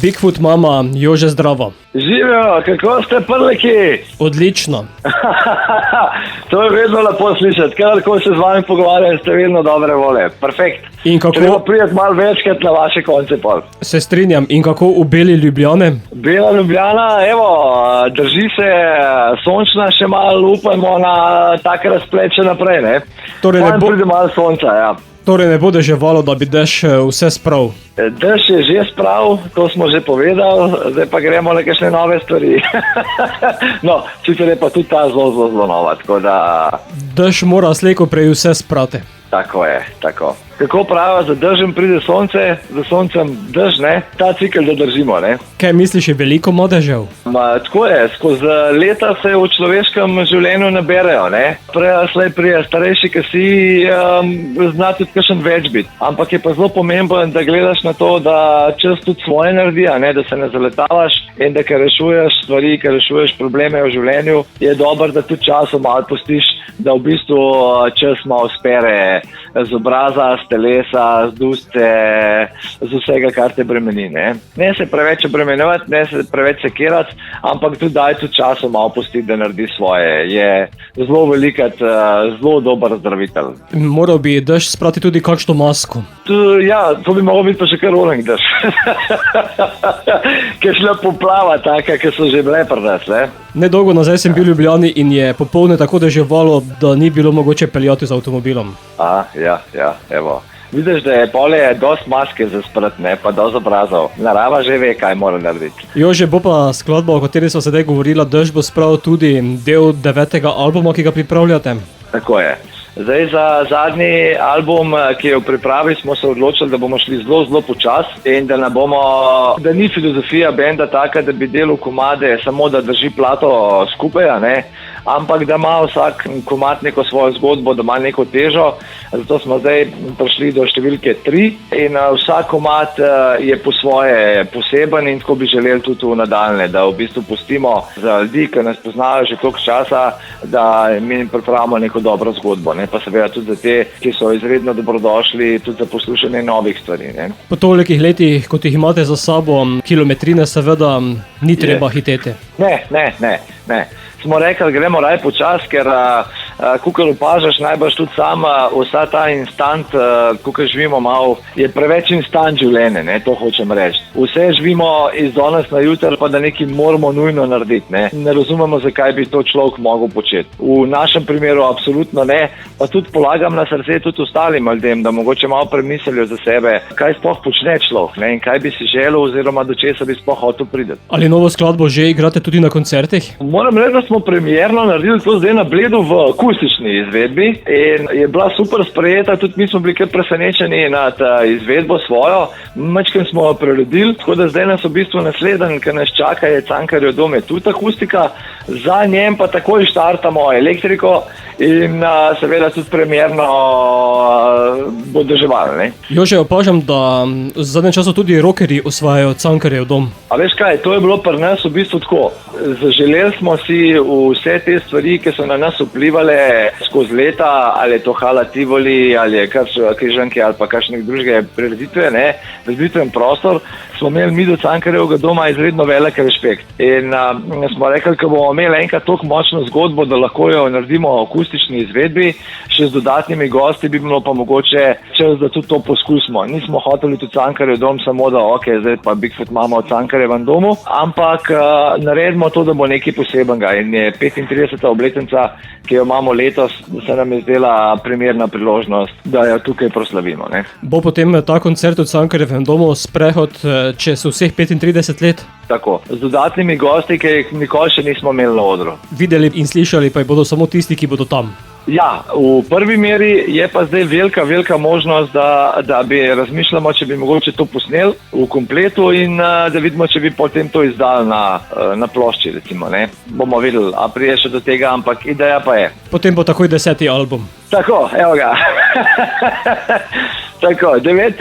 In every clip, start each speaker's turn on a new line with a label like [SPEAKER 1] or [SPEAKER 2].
[SPEAKER 1] Bigfoot mama, Jože zdravo.
[SPEAKER 2] Živijo, kako ste prleki?
[SPEAKER 1] Odlično.
[SPEAKER 2] To je vedno lepo slišati, ko se z vami pogovarjam, ste vedno dobre vole. Perfekt.
[SPEAKER 1] In kako...
[SPEAKER 2] Treba prijeti malo večkrat na vaše konce pol.
[SPEAKER 1] Se strinjam. In kako v Beli Ljubljane?
[SPEAKER 2] Bela Ljubljana, evo, drži se sončna, še malo upajmo na tak razplet še naprej, ne?
[SPEAKER 1] Torej ne bo...
[SPEAKER 2] pride malo sonca, ja.
[SPEAKER 1] Torej ne bo deževalo, da bi dež vse sprav.
[SPEAKER 2] Dež je že sprav, to smo že povedali, zdaj pa gremo na kakšne nove stvari. No, sicer je pa tudi ta zelo nova, tako da...
[SPEAKER 1] Dež mora slejko prej vse sprati.
[SPEAKER 2] Tako je, tako. Kako pravijo, za dežem pride sonce, za soncem dež, ne? Ta cikel da držimo, ne?
[SPEAKER 1] Kaj misliš, je veliko dežev?
[SPEAKER 2] Tako je, skozi leta se v človeškem življenju naberejo, ne? Slej prije starejši, ki si zna tudi kakšen več biti. Ampak je pa zelo pomembno, da gledaš na to, da čas tudi svoje naredi, ne? Da se ne zaletavaš in da ker rešuješ stvari, ker rešuješ probleme v življenju, je dobro, da tudi časom malo pustiš, da v bistvu čas malo spere z obraza, z telesa, z duste, z vsega, kar te bremeni. Ne se preveč obremenjevati, ne se preveč sekirati, ampak tudi daj tudi časom malo pustiti, da naredi svoje. Je zelo velikat, zelo dober zdravitelj.
[SPEAKER 1] Moral bi dež sprati tudi kakšno masko.
[SPEAKER 2] Ja, to bi mogel biti pa še kar roling dež. Kakšna poplava taka, ki so že bile pri nas, ne?
[SPEAKER 1] Nedolgo nazaj sem bil v Ljubljani in je popoldne tako deževalo, da ni bilo mogoče peljati z avtomobilom.
[SPEAKER 2] Ja, evo. Vidiš, da je polje dost maske za sprat, ne, pa dost obrazov. Narava že ve, kaj mora narediti.
[SPEAKER 1] Jože, bo pa skladba, o kateri smo sedaj govorila, Dež bo spravil tudi del 9. albuma, ki ga pripravljate?
[SPEAKER 2] Tako je. Zdaj za zadnji album, ki je v pripravi, smo se odločili, da bomo šli zelo počas in da da ni filozofija benda taka, da bi delal komade samo da drži plato skupaj, ne? Ampak da ima vsak komad neko svojo zgodbo, da ima neko težo. Zato smo zdaj prišli do številke 3 in vsak komad je po svoje poseben in tako bi želeli tudi v nadaljne, da v bistvu pustimo za ljudi, ki nas poznajo že toliko časa, da mi pripravimo neko dobro zgodbo, ne? Pa seveda tudi za te, ki so izredno dobrodošli, tudi za poslušanje novih stvari. Ne?
[SPEAKER 1] Po tolikih letih, kot jih imate za sabo, kilometrine seveda ni treba hiteti.
[SPEAKER 2] Ne. Smo rekli, gremo raj počas, ker kukor opažaš najbrž tudi sam, vsa ta instant, kukor živimo malo, je preveč instant življenje, ne, to hočem reči. Vse živimo iz danes na jutri, pa da nekaj moramo nujno narediti, ne. Ne razumemo, zakaj bi to človek mogel početi. V našem primeru absolutno ne, pa tudi polagam na srce tudi ostalim ljudem, da mogoče malo premislijo za sebe, kaj sploh počne človek, ne, in kaj bi si želel oziroma do česa bi sploh hotel priti.
[SPEAKER 1] Ali novo skladbo že igrate tudi na koncertih?
[SPEAKER 2] Moram reči, da smo premierno naredili to zdaj na Bledu v akustični izvedbi in je bila super sprejeta, tudi mi smo bili kar presenečeni nad izvedbo svojo, majčkeno smo jo preuredili, tako da zdaj nas v bistvu naslednji, ki nas čaka, je Cankarjev dom, je tudi akustika, za njem pa takoj štartamo elektriko in seveda tudi premierno bo deževalo, ne.
[SPEAKER 1] Jože, opažam, da v zadnjem času tudi rockerji osvajajo Cankarjev dom.
[SPEAKER 2] A veš kaj, to je bilo pri nas v bistvu tako. Zaželeli smo si vse te stvari, ki so na nas vplivale skozi leta, ali je to Hala Tivoli, ali je Križanke, ali pa kakšne druge prireditve, ne, prireditven prostor, smo imeli mi do Cankarjevega doma izredno velik respekt. In smo rekli, ko bomo imeli enkrat toliko močno zgodbo, da lahko jo naredimo v akustični izvedbi, še z dodatnimi gosti, bi bilo pa mogoče čas, da tudi to poskusimo. Nismo hoteli tudi Cankarjev dom, samo da zdaj pa Bigfoot imamo v Cankarjevem domu, ampak naredimo to, da bo nekaj posebenega in je 35. obletnica, ki jo imamo letos, se nam je zdela primerna priložnost, da jo tukaj proslavimo, ne.
[SPEAKER 1] Bo potem ta koncert v Cankarjevem domu sprehod čez vseh 35 let?
[SPEAKER 2] Tako, z dodatnimi gosti, ki jih nikoli še nismo imeli na odru.
[SPEAKER 1] Videli in slišali pa bodo samo tisti, ki bodo tam.
[SPEAKER 2] Ja, v prvi meri je pa zdaj velika možnost, da bi razmišljamo, če bi mogoče to posneli v kompletu in da vidimo, če bi potem to izdali na plošči, recimo, ne. Bomo videli, a prije še do tega, ampak ideja pa je.
[SPEAKER 1] Potem bo takoj 10. album.
[SPEAKER 2] Tako, evo ga. Tako, 9.,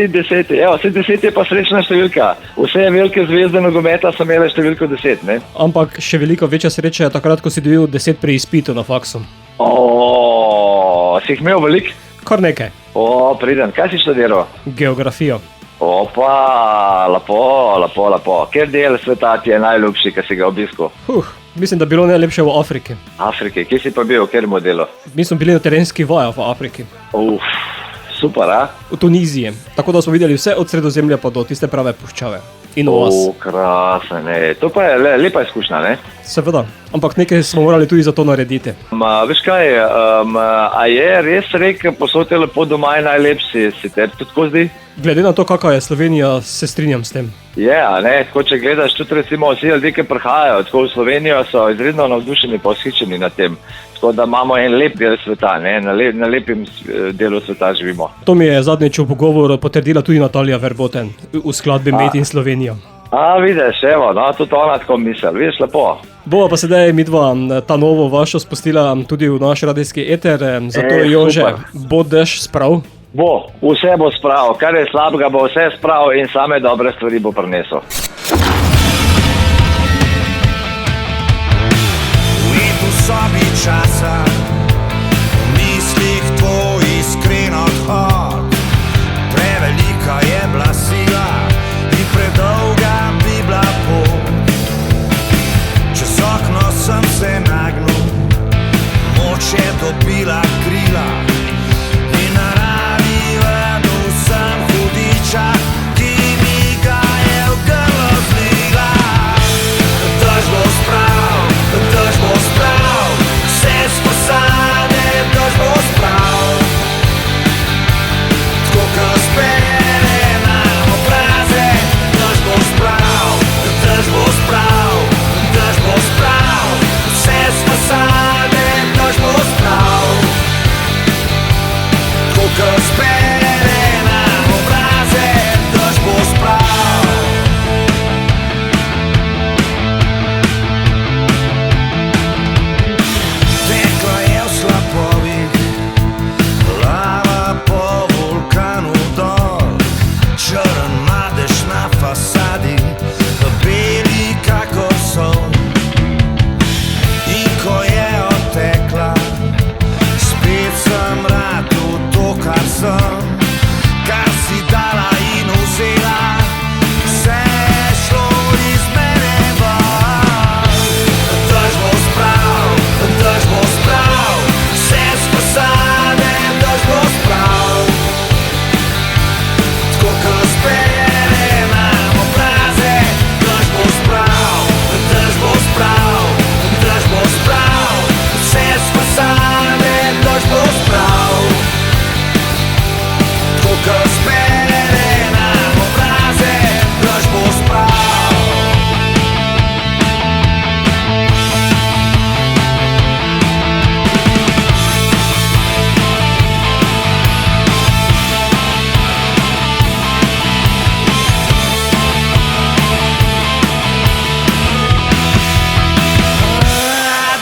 [SPEAKER 2] 10. Evo, 10 je pa srečna številka. Vse velike zvezde nogometa so imele številko 10, ne.
[SPEAKER 1] Ampak še veliko večja sreča je takrat, ko si dobil 10 pri izpitu na faksu.
[SPEAKER 2] Si jih imel veliko?
[SPEAKER 1] Kar nekaj.
[SPEAKER 2] Priden. Kaj si študiral?
[SPEAKER 1] Geografijo.
[SPEAKER 2] Opa, lepo. Kjer del sveta ti je najljubši, ki si ga obiskal?
[SPEAKER 1] Mislim, da je bilo najlepše v Afriki.
[SPEAKER 2] Afriki, kje si pa bil, v katerem modelu?
[SPEAKER 1] Mi smo bili na terenski vajah v Afriki.
[SPEAKER 2] Super, a?
[SPEAKER 1] V Tuniziji. Tako da smo videli vse od Sredozemlja pa do tiste prave puščave. In oas.
[SPEAKER 2] Krasno, ne. To pa je lepa izkušnja, ne?
[SPEAKER 1] Seveda, ampak nekaj smo morali tudi za to narediti.
[SPEAKER 2] Veš kaj, a je res rek, posod je lepo doma in najlepši, si te tudi tako zdi?
[SPEAKER 1] Glede na to, kakva je Slovenija, se strinjam s tem.
[SPEAKER 2] Ne, tako če gledaš tudi recimo vsi ljudje, ki prihajajo tako v Slovenijo, so izredno navdušeni pa vzhičeni nad tem. Tako da imamo en lep del sveta, ne, na lepem delu sveta živimo.
[SPEAKER 1] To mi je zadnjič v pogovoru potrdila tudi Natalija Verboten v skladbi Made in Slovenijo.
[SPEAKER 2] Vidiš, evo, no, tudi ona tako misel, vidiš, lepo.
[SPEAKER 1] Bova pa sedaj midva ta novo vašo spustila tudi v naš radijski eter, zato Jože, bo dež sprav?
[SPEAKER 2] Vse bo sprav, kar je slabega bo vse sprav in same dobre stvari bo prinesel.
[SPEAKER 3] Sobi časa, v mislih tvoj iskren odhod. Prevelika je bila sila in predolga bi bila pot. Čez okno sem se nagnil, moč je dobila krila in naravi vrnil sem hudiča, ki mi ga je v grlo zlila. Dež bo sprav, dež bo sprav, fasade, dež bo sprav. Tako ko spere nam obraze, dež bo sprav, dež bo sprav, dež bo sprav. Vse s fasade, dež bo sprav. Tako ko spere nam obraze, dež bo sprav. Kar si dala in vzela, vse je šlo iz mene ven. Dež bo sprav, vse s fasade, dež bo sprav. Tako ko spere nam obraze, dež bo sprav, dež bo sprav, dež bo sprav. Vse s fasade, dež bo sprav. Ko spere nam obraze, dež bo sprav.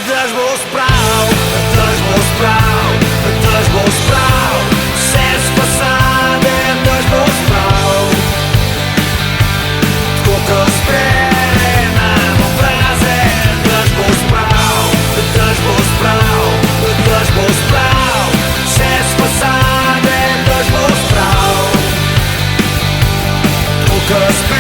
[SPEAKER 3] Dež bo sprav, dež bo sprav, dež bo sprav. Vse s fasade, dež bo sprav. Tako ko spere nam obraze, dež bo sprav, dež bo sprav, dež bo sprav. Vse s fasade, dež bo sprav. Tako ko spere